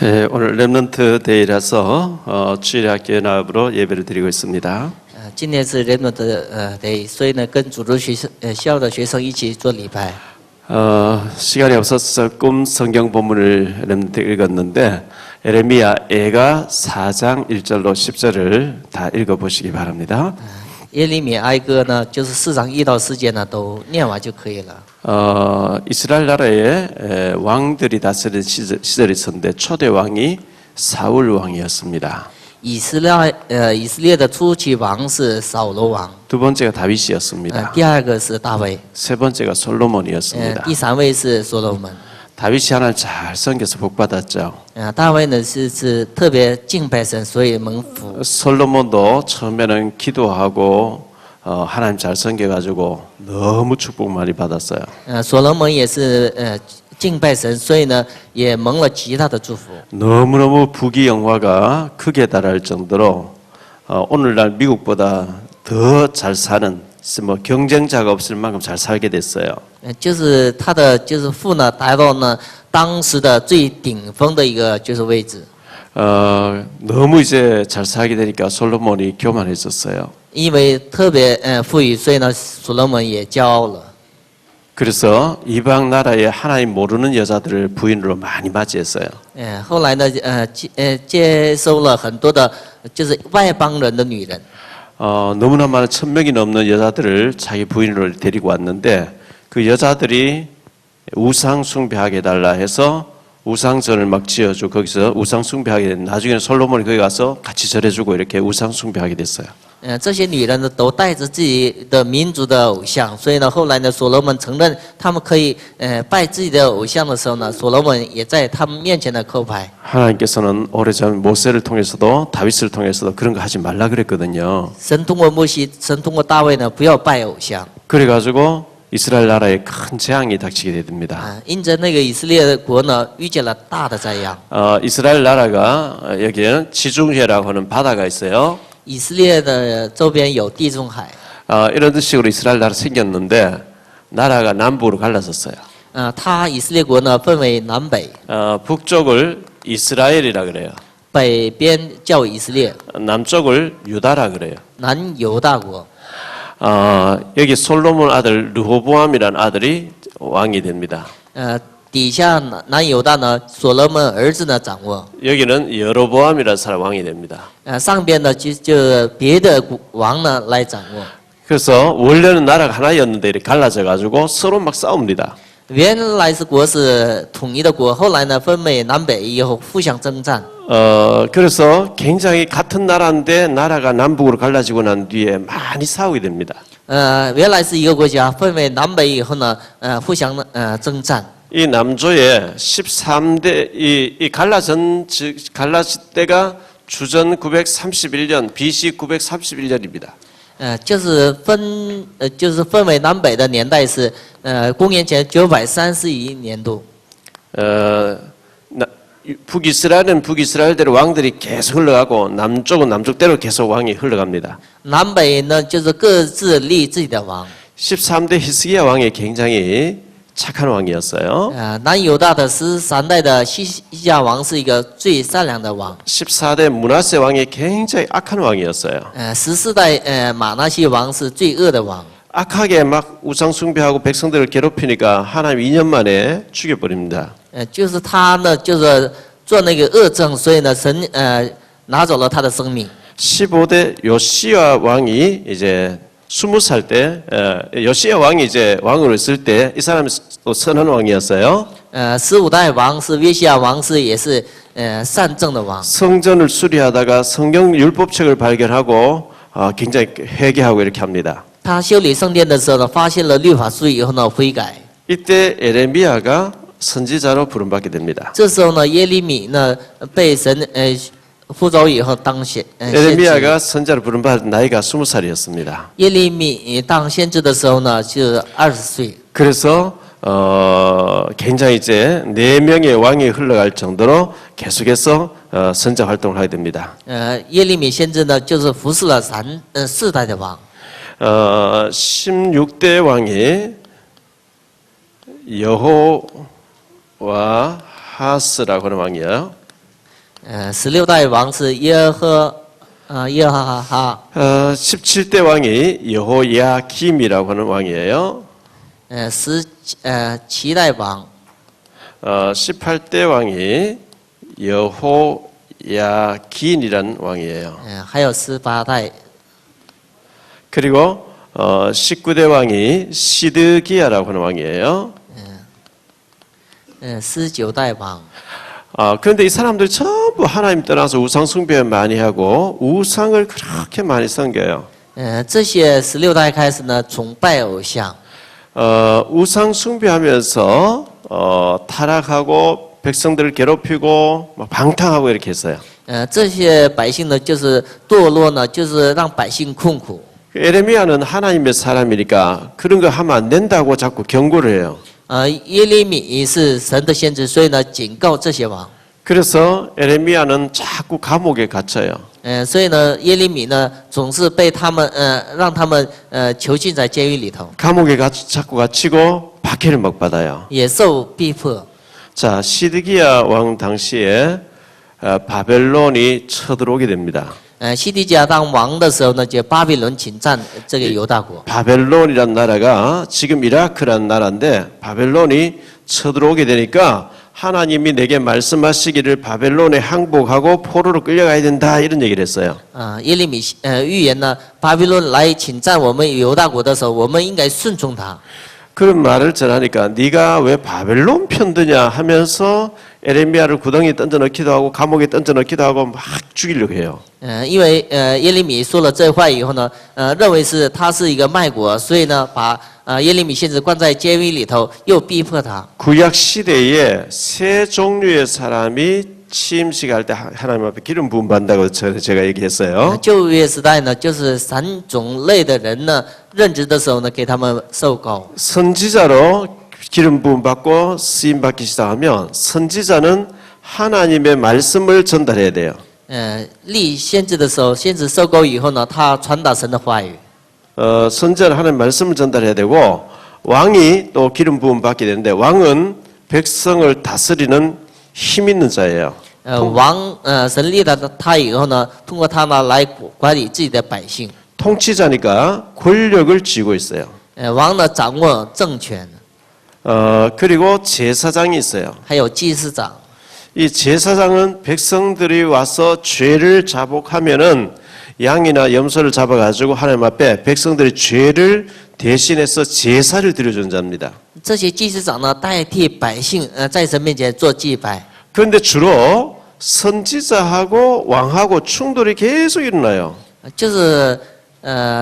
오늘 렘넌트 데이라서 주일학교 연합으로 예배를 드리고 있습니다. 今天是 Remnant Day， 所以呢，跟主日校的学生一起做礼拜。 시간이 없어서 꿈 성경 본문을 렘넌트 읽었는데 에레미야 애가 4장 1절로 10절을 다 읽어보시기 바랍니다. 耶利米哀歌呢，就是4章1到4节呢，都念完就可以了。 이스라엘 나라에 왕들이 다스린 시절이 있었는데 초대 왕이 사울 왕이었습니다. 以色列的初期王是扫罗王， 두 번째가 다윗이었습니다. 第二个是大卫， 세 번째가 솔로몬이었습니다. 第三位是所罗门。 다윗이 하나님 잘 섬겨서 복 받았죠. 大卫呢是特别敬拜神，所以蒙福。 솔로몬도 처음에는 기도하고 하나님 잘 섬겨가지고 너무 축복 많이 받았어요. 所罗门也是敬拜神，所以呢也蒙了极大的祝福。 너무너무 부귀영화가 크게 달할 정도로 오늘날 미국보다 더 잘 사는 뭐 경쟁자가 없을 만큼 잘 살게 됐어요. 就是他的就是父呢达到呢当时的最顶峰的一个就是位置。 너무 이제 잘 살게 되니까 솔로몬이 교만해졌어요. 因为特别富裕，所以呢所罗门也骄傲了。 그래서 이방 나라의 하나님 모르는 여자들을 부인으로 많이 맞이했어요. 后来呢接收了很多的就是外邦人的女人。 너무나 많은 1000명이 넘는 여자들을 자기 부인으로 데리고 왔는데 그 여자들이 우상 숭배하게 해달라 해서 우상전을 막 지어주고 거기서 우상 숭배하게 됐는데 나중에는 솔로몬이 거기 가서 같이 절해주고 이렇게 우상 숭배하게 됐어요. 这些女人呢都带着自己的民族的偶像，所以呢后来呢所罗门承认他们可以拜自己的偶像的时候呢，所罗门也在他们面前的叩拜。 하나님께서는 오래전 모세를 통해서도 다윗을 통해서도 그런 거 하지 말라 그랬거든요. 神通过摩西，神通过大卫呢，不要拜偶像。 그래가지고 이스라엘 나라에 큰 재앙이 닥치게 됩니다. 因着那个以色列国呢遇见了大的灾殃。 이스라엘 나라가 여기에는 지중해라고 하는 바다가 있어요. 以色列的周边有地中海。 이런 식으로 이스라엘 나라 생겼는데 나라가 남북으로 갈라졌어요. 它以色列国呢分为南北， 북쪽을 이스라엘이라 그래요. 北边叫以色列， 남쪽을 유다라 그래요. 南犹大国。 여기 솔로몬 아들 르호보암이라는 아들이 왕이 됩니다. 底下南犹大呢，所罗门儿子呢掌握。 여기는 여로보암이라는 사람 왕이 됩니다. 上边呢就别的王呢来掌握。 그래서 원래는 나라가 하나였는데 이렇게 갈라져 가지고 서로 막 싸웁니다. 原来是国是统一的国，后来呢分为南北以后互相征战。 그래서 굉장히 같은 나라인데 나라가 남북으로 갈라지고 난 뒤에 많이 싸우게 됩니다. 原来是一个国家，分为南北以后呢，互相征战。 이 남조의 13대 이 갈라질 때가 주전 931년 BC 931년입니다. 就是分为南北的年代是公元前931年度。 북이스라엘은 북이스라엘대로 왕들이 계속 흘러가고 남쪽은 남쪽대로 계속 왕이 흘러갑니다. 南北呢就是各自立自己的王。 13대 히스기야 왕이 굉장히 착한 왕이었어요. 南犹大的13代的西亚王是一个最善良的王。 14대 므낫세 왕이 굉장히 악한 왕이었어요. 14代马拿西王是最恶的王。 악하게 막 우상 숭배하고 백성들을 괴롭히니까 하나님 2년 만에 죽여버립니다. 就是他呢就是做那个恶政，所以呢神拿走了他的生命。 15대 요시야 왕이 이제 20살 때 요시야 왕이 이제 왕으로 있을 때 이 사람이 또 선한 왕이었어요. 15代王是约西亚王是也是善政的王。 성전을 수리하다가 성경 율법책을 발견하고 굉장히 회개하고 이렇게 합니다. 他修理圣殿的时候呢，发现了律法书以后呢，悔改。 이때 에레미야가 선지자로 부름받게 됩니다. 这时候呢，耶利米呢被神呼召以后当先知。 에레미야가 선지자로 부름받은 나이가 20살이었습니다. 耶利米当先知的时候呢，是20岁。 그래서 굉장히 이제 4명의 왕이 흘러갈 정도로 계속해서 선지자 활동을 하게 됩니다. 耶利米先知呢，就是服侍了4代的王。 16대 왕이 여호와 하스라고 하는 왕이에요. 16代王是耶和哈， 17대 왕이 여호야김이라고 하는 왕이에요. 17代王 18대 왕이 여호야긴이라는 왕이에요. 还有18代 그리고 19대 왕이 시드기야라고 하는 왕이에요. 19代王 그런데 이 사람들 전부 하나님 떠나서 우상 숭배 많이 하고 우상을 그렇게 많이 섬겨요. 这些16代开始呢崇拜偶像， 우상 숭배하면서 타락하고 백성들을 괴롭히고 막 방탕하고 이렇게 했어요. 这些百姓呢就是堕落呢，就是让百姓困苦。 에레미야는 하나님의 사람이니까 그런 거 하면 안 된다고 자꾸 경고를 해요. 耶利米是神的先知，所以呢警告这些王。 그래서 에레미야는 자꾸 감옥에 갇혀요. 所以呢耶利米呢总是被他们让他们囚禁在监狱里头， 감옥에 자꾸 갇히고 박해를 막 받아요. 也受逼迫。 자, 시드기야 왕 당시에 바벨론이 쳐들어오게 됩니다. 西底家当王的时候呢，就巴比伦侵占这个犹大国。 바벨론이란 나라가 지금 이라크란 나라인데 바벨론이 쳐들어오게 되니까 하나님이 내게 말씀하시기를 바벨론에 항복하고 포로로 끌려가야 된다 이런 얘기를 했어요. 耶利米预言呢，巴比伦来侵占我们犹大国的时候，我们应该顺从他。 그런 말을 전하니까 네가 왜 바벨론 편드냐 하면서 에레미야를 구덩이에 던져 넣기도 하고 감옥에 던져 넣기도 하고 막 죽이려고 해요. 因为耶利米说了这话以后呢，认为是他是一个卖国，所以呢，把耶利米先知关在监狱里头，又逼迫他。 구약 시대에 세 종류의 사람이 취임식 때 하나님 앞에 기름 부음 받는다고 제가 얘기했어요. 旧约时代呢，就是3种类的人呢，任职的时候呢，给他们受膏。 선지자로 기름 부음 받고 쓰임 받기 시작하면 선지자는 하나님의 말씀을 전달해야 돼요. 立先知的时候，先知受膏以后呢，他传达神的话语。 선지자는 하나님의 말씀을 전달해야 되고 왕이 또 기름 부음 받게 되는데 왕은 백성을 다스리는 힘 있는 자예요. 王神立了他以后呢，通过他呢来管理自己的百姓。 통치자니까 권력을 쥐고 있어요. 王呢掌握政权， 그리고 제사장이 있어요. 还有祭司长。 이 제사장은 백성들이 와서 죄를 자복하면은 양이나 염소를 잡아가지고 하나님 앞에 백성들의 죄를 대신해서 제사를 드려주는 자입니다. 这些祭司长呢，代替百姓在神面前做祭拜。 그런데 주로 선지자하고 왕하고 충돌이 계속 일어나요. 就是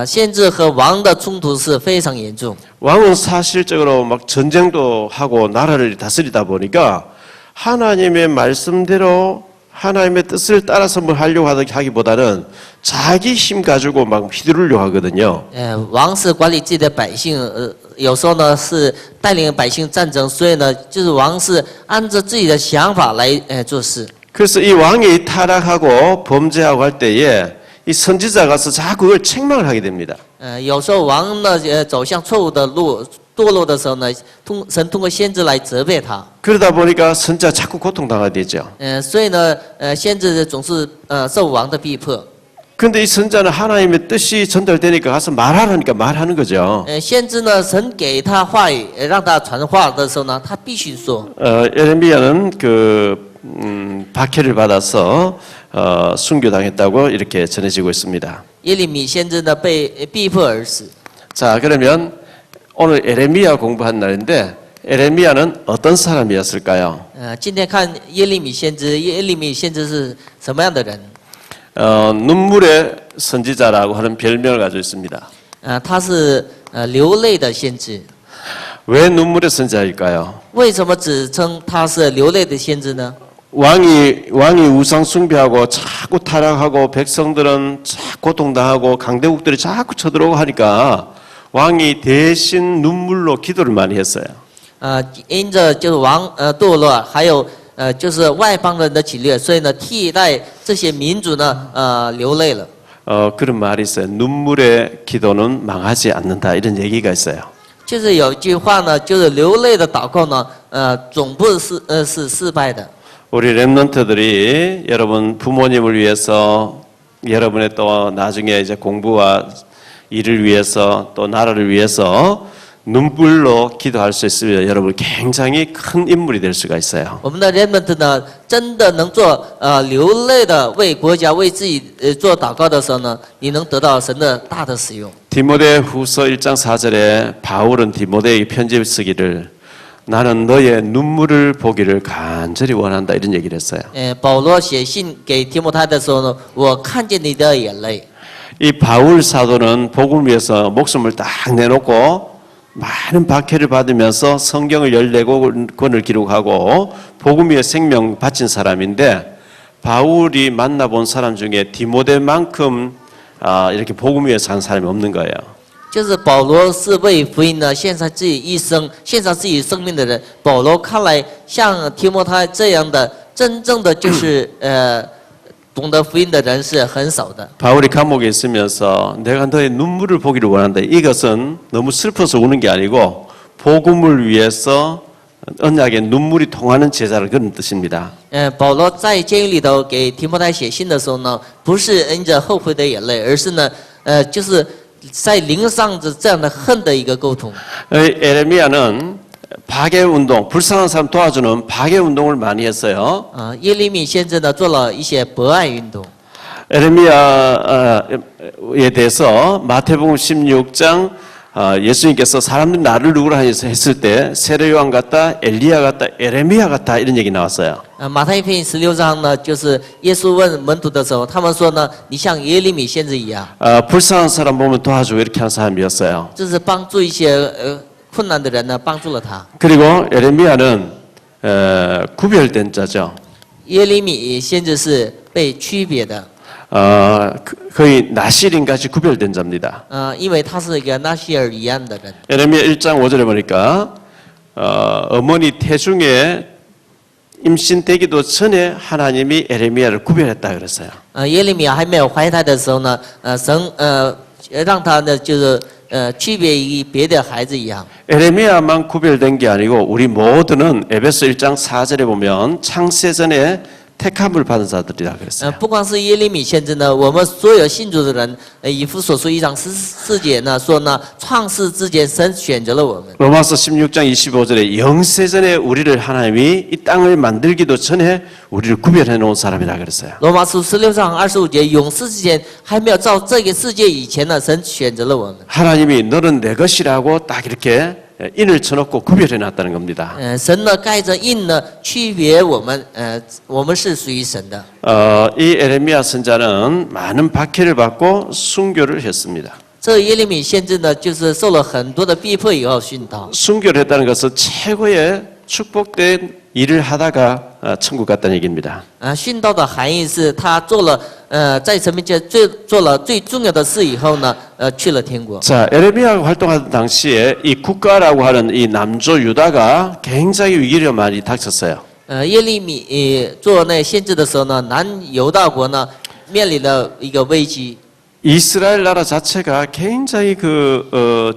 先知和王的冲突是非常严重。 왕은 사실적으로 막 전쟁도 하고 나라를 다스리다 보니까 하나님의 말씀대로 하나님의 뜻을 따라서 뭘 하려고 하기보다는 자기 힘 가지고 막 휘두르려고 하거든요. 王是管理自己的百姓，有时候呢是带领百姓战争，所以呢，就是王是按照自己的想法来做事。 그래서 이 왕이 타락하고 범죄하고 할 때에 이 선지자가 가서 자꾸 그걸 책망을 하게 됩니다. 有时候王呢走向错误的路，堕落的时候呢，神通过先知来责备他。 그러다 보니까 선지자가 자꾸 고통당하게 되죠. 所以呢，先知总是受王的逼迫。 그런데 이 선지자는 하나님의 뜻이 전달되니까 가서 말하라니까 말하는 거죠. 先知呢，神给他话语，让他传话的时候呢，他必须说。 에레미야는 박해를 받아서 순교당했다고 이렇게 전해지고 있습니다. 耶利米先知呢被逼迫而死。 자, 그러면 오늘 에레미야 공부한 날인데 에레미야는 어떤 사람이었을까요? 今天看耶利米先知，耶利米先知是什么样的人？ 눈물의 선지자라고 하는 별명을 가지고 있습니다. 他是流泪的先知。 왜 눈물의 선지자일까요? 为什么只称他是流泪的先知呢？ 왕이 우상 숭배하고 자꾸 타락하고 백성들은 자꾸 고통당하고 강대국들이 자꾸 쳐들어오고 하니까 왕이 대신 눈물로 기도를 많이 했어요. 因着就是王堕落，还有就是外邦人的起略，所以呢替代这些民族呢流泪了。 그런 말이 있어요. 눈물의 기도는 망하지 않는다 이런 얘기가 있어요. 就是有一句话呢，就是流泪的祷告呢，总不是失败的。 우리 렘넌트들이 여러분 부모님을 위해서 여러분의 또 나중에 이제 공부와 일을 위해서 또 나라를 위해서 눈물로 기도할 수 있으면 여러분 굉장히 큰 인물이 될 수가 있어요. 我们的 remnant 呢，真的能做流泪的为国家为自己做祷告的时候呢，你能得到神的大的使用。 디모데후서 1장 4절에 바울은 디모데에게 편지를 쓰기를 나는 너의 눈물을 보기를 간절히 원한다 이런 얘기를 했어요. 保罗写信给提摩太的时候呢，我看见你的眼泪。 이 바울 사도는 복음을 위해서 목숨을 딱 내놓고 많은 박해를 받으면서 성경을 14권을 기록하고 복음 위에 생명 바친 사람인데 바울이 만나본 사람 중에 디모데만큼 이렇게 복음 위에 산 사람이 없는 거예요. 就是保罗是为福音呢献上自己一生、献上自己生命的人。保罗看来像提摩太这样的，真正的就是懂得福音的人是很少的。 바울이 감옥에 있으면서 내가 너의 눈물을 보기를 원한다. 이것은 너무 슬퍼서 우는 게 아니고 복음을 위해서 언약의 눈물이 통하는 제자를 그런 뜻입니다. 保罗在监狱里头给提摩太写信的时候呢，不是因着后悔的眼泪，而是呢，就是在灵上的这样的恨的一个沟通。 에레미야는 박해 운동, 불쌍한 사람 도와주는 박해 운동을 많이 했어요. 耶利米先知呢做了一些博爱运动。 에레미야에 대해서 마태복음 16장 예수님께서 사람들이 나를 누구라 했을 때 세례요한 같다, 엘리야 같다, 에레미야 같다 이런 얘기 나왔어요. 马太福音16章呢，就是耶稣问门徒的时候，他们说呢，你像耶利米先知一样， 불쌍한 사람 보면 도와주고 이렇게 하는 사람이었어요. 就是帮助一些困难的人呢，帮助了他。 그리고 에레미야는 구별된 자죠. 耶利米先知是被区别的， 거의 나시린같이 구별된 자입니다. 因为他是一个纳西尔一样的人。 에레미야 1장 5절에 보니까 어머니 태중에 임신되기도 전에 하나님이 에레미야를 구별했다 그랬어요. 耶利米还没有怀胎的时候呢，神让他呢就是区别于别的孩子一样。 에레미야만 구별된 게 아니고 우리 모두는 에베소 1장 4절에 보면 창세 전에 택함을 받은 자들이라 그랬어요. 不光是耶利米先知呢，我们所有信主的人，以弗所书1章14节呢说呢，创世之前神选择了我们。 로마서 16장 25절에 영세 전에 우리를 하나님이 이 땅을 만들기도 전에 우리를 구별해 놓은 사람이라 그랬어요. 罗马书16章25节，永世之前还没有造这个世界以前呢，神选择了我们。 하나님이 너는 내 것이라고 딱 이렇게 인을 쳐놓고 구별해 놨다는 겁니다. 神呢盖着印呢，区别我们，我们是属于神的。 이 에레미야 선자는 많은 박해를 받고 순교를 했습니다. 这耶利米先知呢，就是受了很多的逼迫以后殉道。 순교를 했다는 것은 최고의 축복된 일을 하다가 천국 갔다는 얘기입니다. 殉道的含义是他做了，在神面前做了最重要的事以后呢，去了天国。 자, 에레미야가 활동하던 당시에 이 국가라고 하는 이 남조 유다가 굉장히 위기를 많이 닥쳤어요. 耶利米做那先知的时候呢，南犹大国呢面临了一个危机。 이스라엘 나라 자체가 굉장히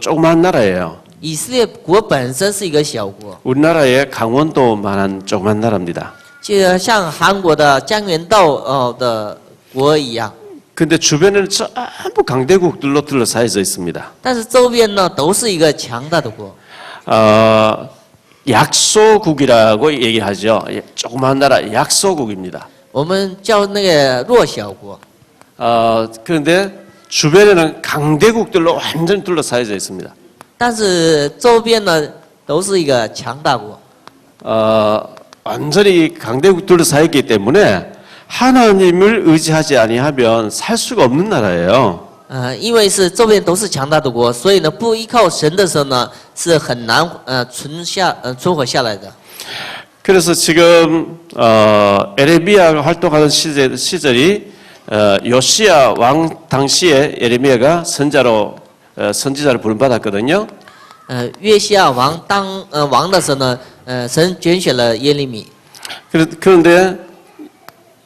조그만 나라예요. 以色列国本身是一个小国， 우리나라의 강원도만한 조그만 나라입니다. 就像韩国的江原道的国一样。 근데 주변에는 전부 강대국들로 둘러싸여져 있습니다. 但是周边呢都是一个强大的国。 약소국이라고 얘기하죠. 조그만 나라 약소국입니다. 我们叫那个弱小国。 그런데 주변에는 강대국들로 완전히 둘러싸여져 있습니다. 但是周边呢都是一个强大国。 완전히 강대국 둘러싸였기 때문에 하나님을 의지하지 아니하면 살 수가 없는 나라예요. 因为是周边都是强大的国，所以呢不依靠神的时候呢是很难存活下来的。 그래서 지금 에레미야가 활동하던 시절이 요시야 왕 당시에 에레미야가 선지자로 부름받았거든요. 约西亚王当王的时候呢，神拣选了耶利米。 그런데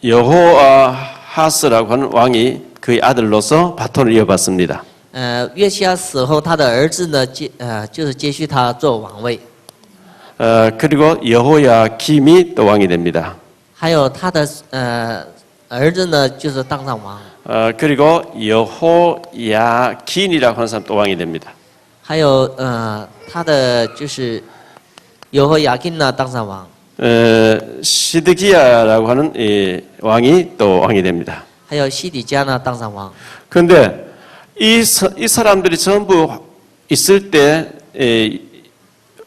여호아하스라고 하는 왕이 그의 아들로서 바톤을 이어받습니다. 约西亚死后，他的儿子呢就是接续他做王位。 그리고 여호야김이 또 왕이 됩니다. 还有他的儿子呢，就是当上王。 그리고 여호야긴이라고 하는 사람 또 왕이 됩니다. 还有他的就是有和雅金呢当上王， 시드기야라고 하는 이 왕이 또 왕이 됩니다. 还有西底家呢当上王。 그런데 이 사람들이 전부 있을 때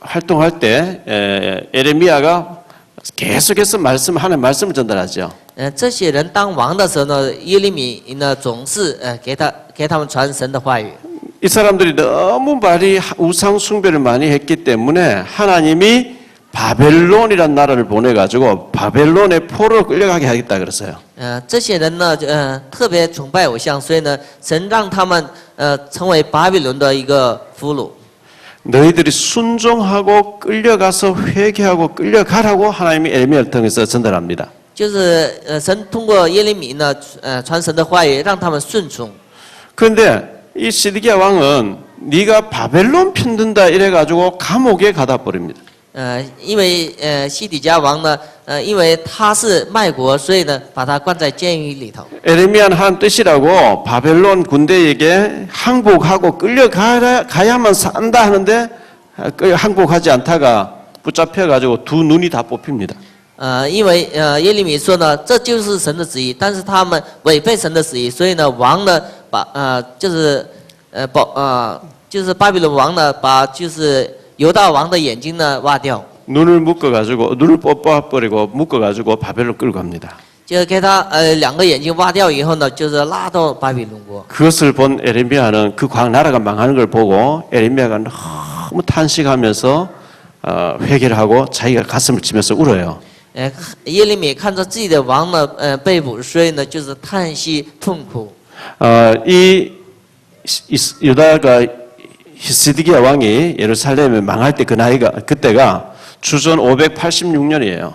활동할 때 에레미야가 계속해서 하나님 말씀을 전달하죠. 这些人当王的时候呢，耶利米呢总是给他们传神的话语。 이 사람들이 너무 많이 우상 숭배를 많이 했기 때문에 하나님이 바벨론이라는 나라를 보내가지고 바벨론의 포로로 끌려가게 하겠다 그랬어요. 这些人呢，特别崇拜偶像，所以呢，神让他们成为巴比伦的一个俘虏。 너희들이 순종하고 끌려가서 회개하고 끌려가라고 하나님이 에레미야를 통해서 전달합니다. 就是神通过耶利米呢，传神的话语，让他们顺从。 그런데 이 시드기야 왕은 네가 바벨론 편든다 이래가지고 감옥에 가다 버립니다. 因为西底家王呢，因为他是卖国，所以呢，把他关在监狱里头。 에레미야는 하나님 뜻이라고 바벨론 군대에게 항복하고 끌려가야만 산다 하는데 항복하지 않다가 붙잡혀가지고 두 눈이 다 뽑힙니다. 因为耶利米说呢，这就是神的旨意，但是他们违背神的旨意，所以呢，王呢把就是巴比伦王呢把就是犹大王的眼睛呢挖掉， 눈을 뽑아버리고 묶어가지고 바벨론 끌고 갑니다. 就给他两个眼睛挖掉以后呢，就是拉到巴比伦国。 그것을 본 에레미야는 그 나라가 망하는 걸 보고 에레미야가 너무 탄식하면서 회개를 하고 자기가 가슴을 치면서 울어요. 耶利米看着自己的王呢被捕，所以呢就是叹息痛苦。 이 유다가 히스디기야 왕이 예루살렘에 망할 때 그때가 주전 586년이에요.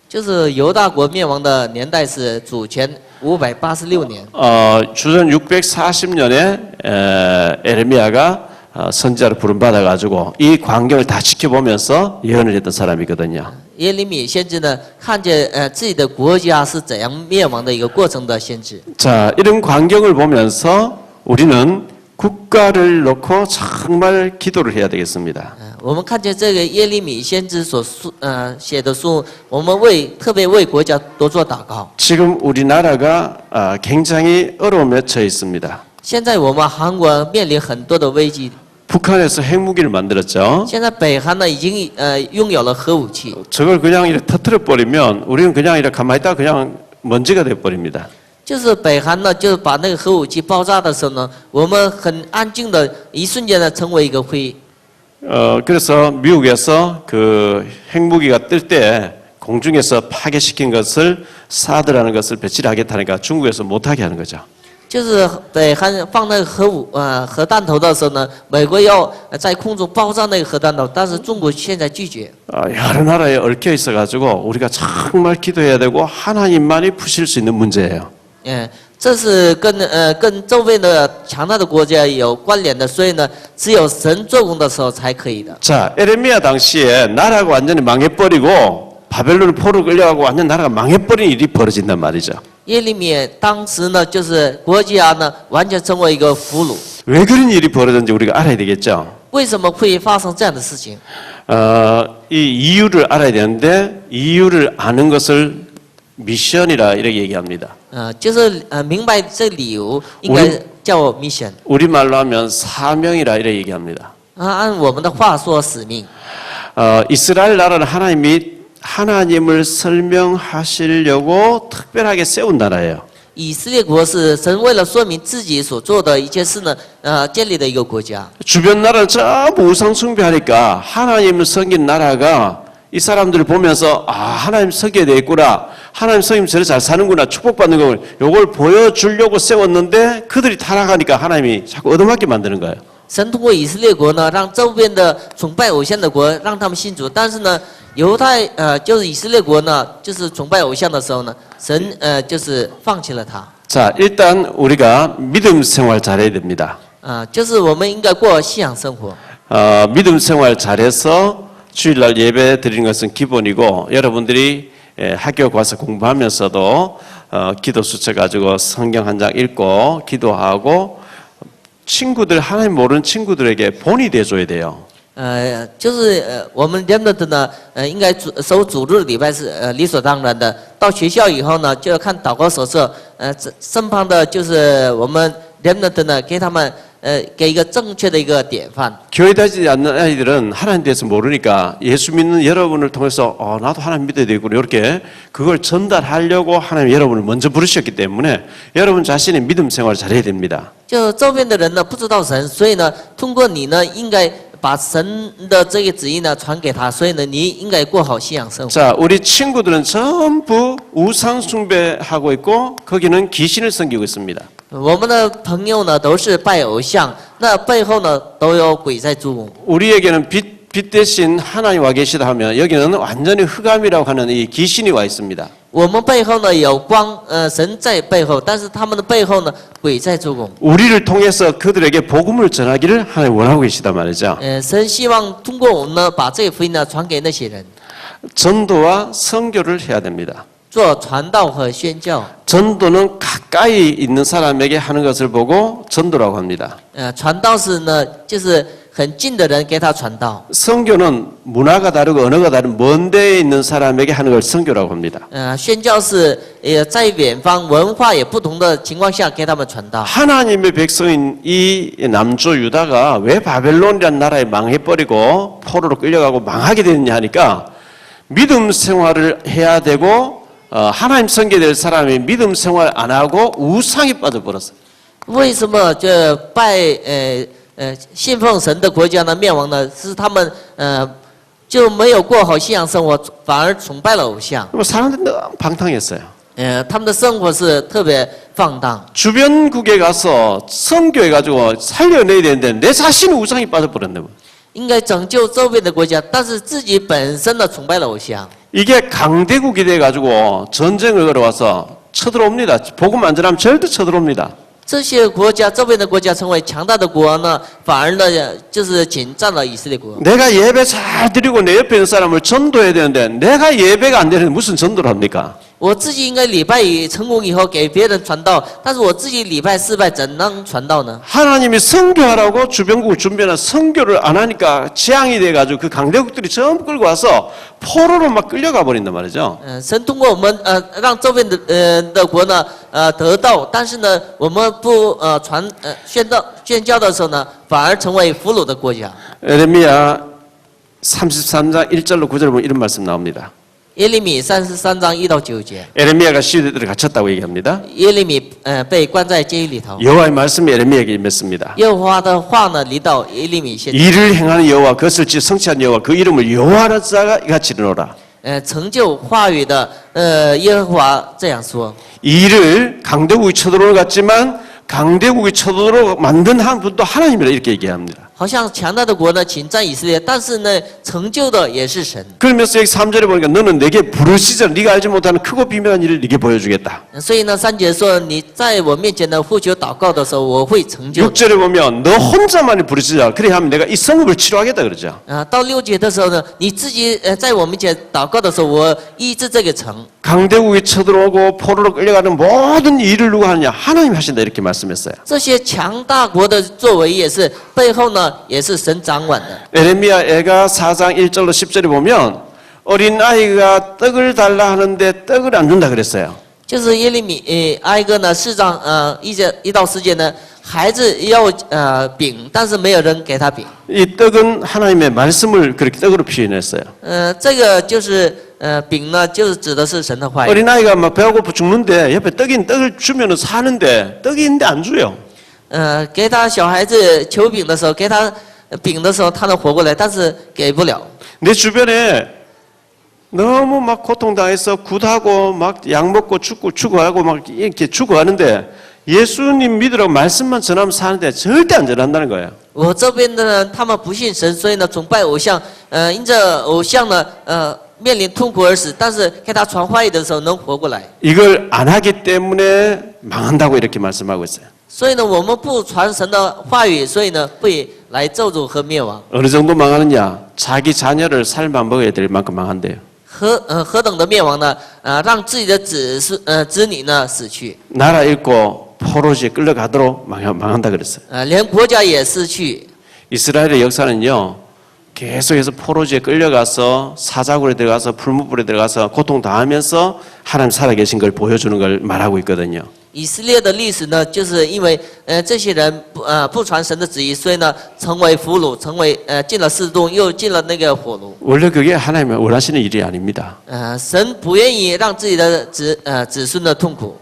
就是犹大国灭亡的年代是主前586年。 주전 640년에 에레미야가 선지자로 부름받아가지고 이 광경을 다 지켜보면서 예언을 했던 사람이거든요. 耶利米先知呢，看见自己的国家是怎样灭亡的一个过程的先知。 자, 이런 광경을 보면서 우리는 국가를 놓고 정말 기도를 해야 되겠습니다. 我们看见这个耶利米先知所写的书，我们特别为国家多做祷告。 지금 우리나라가 굉장히 어려움에 처해 있습니다. 现在我们韩国面临很多的危机。 북한에서 핵무기를 만들었죠. 现在北韩呢已经拥有了核武器。 저걸 그냥 이렇게 터뜨려 버리면 우리는 그냥 이렇게 가만히 있다가 그냥 먼지가 돼 버립니다. 就是北韩呢，就是把那个核武器爆炸的时候呢，我们很安静的，一瞬间呢成为一个灰。 그래서 미국에서 그 핵무기가 뜰 때 공중에서 파괴시킨 것을 사드라는 것을 배치를 하겠다니까 중국에서 못하게 하는 거죠. 就是北韩放那个核弹头的时候呢，美国要在空中爆炸那个核弹头，但是中国现在拒绝。 여러 나라에 얽혀 있어가지고 우리가 정말 기도해야 되고 하나님만이 푸실 수 있는 문제예요. 这是跟周边的强大的国家有关联的，所以呢，只有神做工的时候才可以的。 자, 에레미야 당시에 나라가 완전히 망해버리고 바벨론 포로 끌려가고 완전 나라가 망해버린 일이 벌어진단 말이죠. 耶利米当时呢，就是国家呢完全成为一个俘虏。 왜 그런 일이 벌어졌는지 우리가 알아야 되겠죠. 为什么会发生这样的事情？ 이 이유를 알아야 되는데 이유를 아는 것을 미션이라 이렇게 얘기합니다. 就是明白这理由，应该叫 mission。 우리말로 하면 사명이라 이렇게 얘기합니다. 按我们的话说，使命。 이스라엘 나라는 하나님을 설명하시려고 특별하게 세운 나라예요. 以色列国是神为了说明自己所做的一切事呢，建立的一个国家。 주변 나라는 전부 우상 숭배하니까 하나님을 섬긴 나라가 이 사람들을 보면서 하나님 섬겨야 되겠구나. 하나님 섬기면 저래 잘 사는구나. 축복받는 걸 요걸 보여주려고 세웠는데 그들이 타락하니까 하나님이 자꾸 얻어맞게 만드는 거예요. 神通过以色列国呢，让周边的崇拜偶像的国让他们信主，但是呢，犹太就是以色列国呢，就是崇拜偶像的时候呢，神就是放弃了他。 자, 일단 우리가 믿음 생활 잘해야 됩니다. 就是我们应该过信仰生活。 믿음 생활 잘해서 주일날 예배 드리는 것은 기본이고 여러분들이 학교 가서 공부하면서도 기도 수첩 가지고 성경 한 장 읽고 기도하고 친구들 하나님 모르는 친구들에게 본이 돼줘야 돼요. 就是我们人的呢，应该守主日礼拜是理所当然的。到学校以后呢，就要看祷告手册，身旁的就是我们人的呢，给他们给一个正确的一个典范。 교회 다니지 않는 아이들은 하나님 대해서 모르니까 예수 믿는 여러분을 통해서 나도 하나님 믿어야 되겠구나 이렇게 그걸 전달하려고 하나님 여러분을 먼저 부르셨기 때문에 여러분 자신의 믿음 생활을 잘해야 됩니다. 就周边的人呢不知道神，所以呢，通过你呢，应该把神的这个旨意呢传给他，所以呢，你应该过好信仰生活。 자, 우리 친구들은 전부 우상 숭배하고 있고 거기는 귀신을 섬기고 있습니다. 我们的朋友呢都是拜偶像，那背后呢都有鬼在做。 우리에게는 빛 대신 하나님 와 계시다 하면 여기는 완전히 흑암이라고 하는 이 귀신이 와 있습니다. 我们背后呢有光，神在背后，但是他们的背后呢鬼在做工。 우리를 통해서 그들에게 복음을 전하기를 하나님 원하고 계시다 말이죠. 神希望通过我们呢把这个福音呢传给那些人， 전도와 선교를 해야 됩니다. 做传道和宣教。 전도는 가까이 있는 사람에게 하는 것을 보고 전도라고 합니다. 传道是呢就是很近的人给他传道。 선교는 문화가 다르고 언어가 다른 먼 데에 있는 사람에게 하는 걸 선교라고 합니다. 宣教是在远方文化也不同的情况下给他们传道。 하나님의 백성인 이 남조 유다가 왜 바벨론이라는 나라에 망해버리고 포로로 끌려가고 망하게 됐냐 하니까 믿음 생활을 해야 되고 하나님 섬겨될 사람이 믿음 생활 안 하고 우상에 빠져버렸어요. 为什么这拜信奉神的国家呢灭亡呢？是他们就没有过好信仰生活，反而崇拜了偶像。 사람들이 너무 방탕했어요. 他们的生活是特别放荡。 주변국에 가서 선교해가지고 살려내야 되는데 내 자신이 우상에 빠져버렸네. 应该拯救周边的国家，但是自己本身呢崇拜了偶像。 이게 강대국이 돼가지고 전쟁을 걸어와서 쳐들어옵니다. 복음 안 전하면 절대 쳐들어옵니다. 这些国家周边的国家成为强大的国呢，反而呢就是侵占了以色列国。 내가 예배 잘 드리고 내 옆에 있는 사람을 전도해야 되는데 내가 예배가 안 되는데 무슨 전도를 합니까? 我自己应该礼拜成功以后给别人传道，但是我自己礼拜失败，怎能传道呢？ 하나님이 선교하라고 주변국을 준비하는 선교를 안 하니까 재앙이 돼가지고 그 강대국들이 전부 끌고 와서 포로로 막 끌려가 버린단 말이죠. 神通过我们让周边的国呢得到，但是呢我们不宣教的时候呢，反而成为俘虏的国家。 에레미야 33장 1절로 9절 보면 이런 말씀 나옵니다. 耶利米33章1到9节， 에레미야가 시대들을 갇혔다고 얘기합니다. 耶利米被关在监狱里头。 여호와의 말씀이 에레미야에게 임했습니다. 耶和华的话呢临到耶利米先知， 일을 행하는 여호와 그것을 성취한 여호와 그 이름을 여호와라 자가 이같이 이르노라. 成就话语的耶和华这样说。 이 일을 강대국이 쳐들어올 것 같지만 강대국이 쳐들어오게 만든 한 분도 하나님이라 이렇게 얘기합니다. 好像强大的国呢侵占以色列，但是呢成就的也是神。 그러면서 여기 3절에 보니까 너는 내게 부르시절 네가 알지 못하는 크고 비밀한 일을 네게 보여주겠다. 所以呢3节说你在我面前呢呼求祷告的时候，我会成就。 6절에 보면 너 혼자만이 부르시절 그래 하면 내가 이 성읍을 치료하겠다 그러죠. 到6节的时候呢，你自己在我面前祷告的时候，我医治这个城。 강대국이 쳐들어오고 포로로 끌려가는 모든 일을 누가 하느냐 하나님이 하신다 이렇게 말씀했어요. 这些强大国的作为也是背后呢也是神掌管的。 에레미야 애가 4장 1절로 10절에 보면 어린 아이가 떡을 달라 하는데 떡을 안 준다 그랬어요. 就是耶利米哀歌呢4章1到4节呢，孩子要饼，但是没有人给他饼。 이 떡은 하나님의 말씀을 그렇게 떡으로 표현했어요. 这个就是饼呢，就是指的是神的话语。 어린 아이가 막 배고파 죽는데 옆에 떡을 주면은 사는데 떡이 있는데 안 줘요. 给他小孩子求饼的时候，给他饼的时候，他能活过来，但是给不了。 내 주변에 너무 막 고통당해서 굿하고 막 약 먹고 죽어가고 막 이렇게 죽어가는데 예수님 믿으라고 말씀만 전하면 사는데 절대 안 전한다는 거예요. 我这边的人，他们不信神，所以呢崇拜偶像，因着偶像呢面临痛苦而死，但是给他传话语的时候能活过来。 이걸 안 하기 때문에 망한다고 이렇게 말씀하고 있어요. 所以呢，我们不传神的话语，所以呢会来咒诅和灭亡。 어느 정도 망하느냐? 자기 자녀를 삶아 먹어야 될 만큼 망한대요. 何等的灭亡呢？让自己的子女呢死去， 나라 잃고 포로지에 끌려가도록 망한다 그랬어요. 连国家也失去。 이스라엘의 역사는요, 계속해서 포로지에 끌려가서 사자굴에 들어가서 풀무불에 들어가서 고통당하면서 하나님 살아계신 걸 보여주는 걸 말하고 있거든요. 以色列的历史呢，就是因为这些人不传神的旨意，所以呢成为俘虏，进了示洞，又进了那个火炉。 원래 그게 하나님이 원하시는 일이 아닙니다. 神不愿意让自己的子孙的痛苦。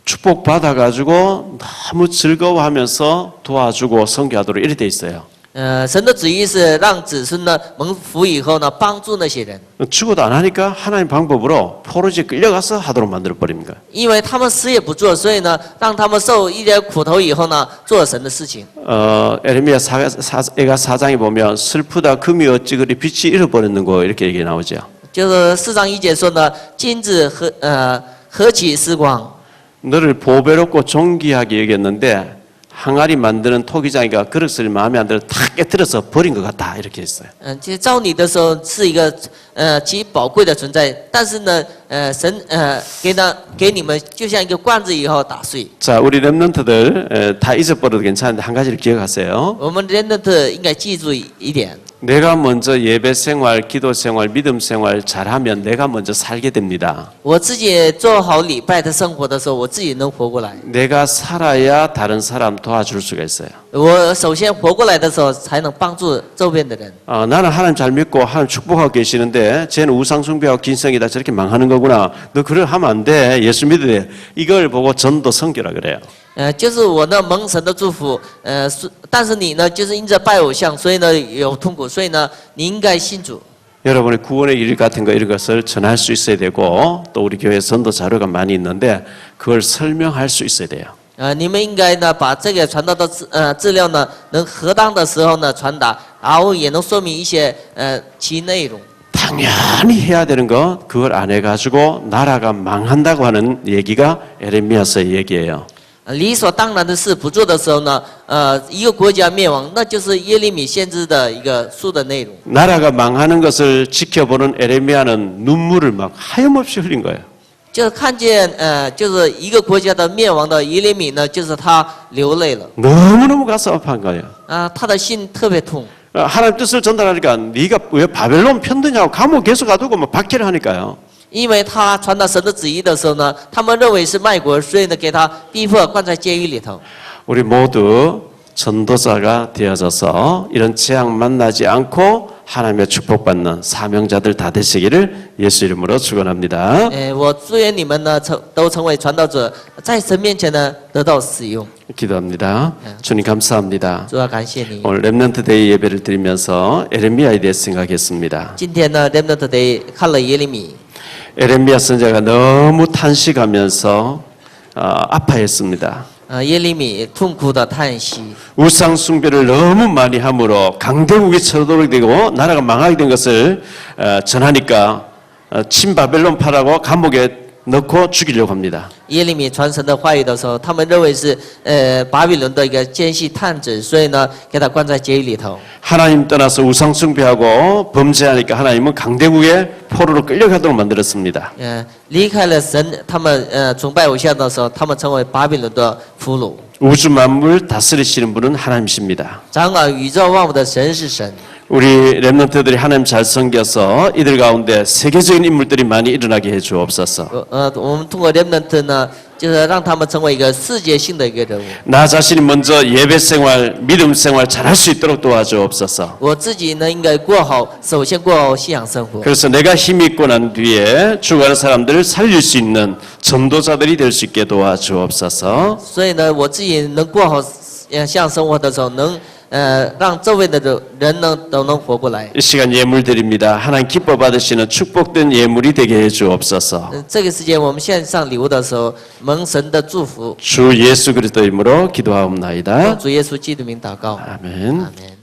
축복 받아가지고 너무 즐거워하면서 도와주고 선교하도록 이렇게 돼 있어요. 神的旨意是让子孙呢蒙福以后呢帮助那些人， 죽어도 안 하니까 하나님 방법으로 포로지에 끌려가서 하도록 만들어 버립니다. 因为他们死也不做，所以呢让他们受一点苦头以后呢做神的事情。 에레미야 4장에 보면 슬프다 금이 어찌 그리 빛이 잃어버렸는 거 이렇게 얘기 나오죠. 就是4章1节说呢，金子何其失光。 너를 보배롭고 존귀하게 여겼는데 항아리 만드는 토기장이가 그릇을 마음에 안 들어 탁 깨뜨려서 버린 것 같다 이렇게 했어요. 其实造你的时候是一个极宝贵的存在，但是呢，神给你们就像一个罐子以后打碎。 자, 우리 렘넌트들 다 잊어버려도 괜찮은데 한 가지를 기억하세요. 我们 remnant 应该记住一点， 내가 먼저 예배 생활, 기도 생활, 믿음 생활 잘하면 내가 먼저 살게 됩니다. 我自己做好礼拜的生活的时候，我自己能活过来。 내가 살아야 다른 사람 도와줄 수가 있어요. 我首先活过来的时候，才能帮助周边的人。 나는 하나님 잘 믿고 하나님 축복하고 계시는데 쟤는 우상숭배하고 긴성이다 저렇게 망하는 거구나. 너 그걸 하면 안 돼. 예수 믿어야 돼. 이걸 보고 전도 선교라 그래요. 就是我呢蒙神的祝福，但是你呢就是因着拜偶像，所以呢有痛苦，所以呢你应该信主。 여러분의 구원의 일 같은 거 이런 것을 전할 수 있어야 되고 또 우리 교회 전도 자료가 많이 있는데 그걸 설명할 수 있어야 돼요. 你们应该呢把这个传道的资料呢，能合当的时候呢传达，然后也能说明一些其内容。 당연히 해야 되는 거 그걸 안 해가지고 나라가 망한다고 하는 얘기가 에레미야서의 얘기예요. 理所当然的事不做的时候呢，一个国家灭亡，那就是耶利米先知的一个书的内容。 나라가 망하는 것을 지켜보는 에레미야는 눈물을 막 하염없이 흘린 거예요. 就是看见就是一个国家的灭亡的耶利米呢，就是他流泪了 너무너무 가슴 아파한 거예요. 他的心特别痛。 하나님 뜻을 전달하니까 네가 왜 바벨론 편드냐고 감옥 계속 가두고 막 박해를 하니까요. 因为他传达神的旨意的时候呢，他们认为是卖国，所以呢给他逼迫关在监狱里头。 우리 모두 전도자가 되어져서 이런 재앙 만나지 않고 하나님의 축복받는 사명자들 다 되시기를 예수 이름으로 축원합니다. 我祝愿你们呢都成为传道者，在神面前呢得到使用。 기도합니다. 주님 감사합니다. 主要感谢你。 오늘 렘넌트 데이 예배를 드리면서 에레미야에 대해 생각했습니다. 今天呢 Remnant Day 看了耶利米， 에레미야 선지자가 너무 탄식하면서 아파했습니다. 耶利米痛苦的叹息。 우상 숭배를 너무 많이 함으로 강대국이 쳐들어오게 되고 나라가 망하게 된 것을 전하니까 친바벨론파라고 감옥에 넣고 죽이려고 합니다. 耶利米传神的话语的时候，他们认为是巴比伦的一个奸细探子，所以呢给他关在监狱里头。 하나님 떠나서 우상 숭배하고 범죄하니까 하나님은 강대국의 포로로 끌려가도록 만들었습니다. 离开了神，他们崇拜偶像的时候，他们成为巴比伦的俘虏。 우주 만물 다스리시는 분은 하나님이십니다. 掌管宇宙万物的神是神。 우리 렘넌트들이 하나님 잘 섬겨서 이들 가운데 세계적인 인물들이 많이 일어나게 해 주옵소서. 我们通过 Remnant 呢，就是让他们成为一个世界性的一个人物。 나 자신이 먼저 예배 생활, 믿음 생활 잘할 수 있도록 도와주옵소서. 我自己呢，应该过好，首先过好信仰生活。 그래서 내가 힘이 있고 난 뒤에 죽어가는 사람들을 살릴 수 있는 전도자들이 될 수 있게 도와주옵소서. 所以呢，我自己能过好信仰生活的时候，能让周围的人呢都能活过来。 이 시간 예물 드립니다. 하나님 기뻐 받으시는 축복된 예물이 되게 해 주옵소서. 这个时间我们献上礼物的时候，蒙神的祝福。 주 예수 그리스도 이름으로 기도하옵나이다. 主耶稣基督名祷告。 아멘. 阿门。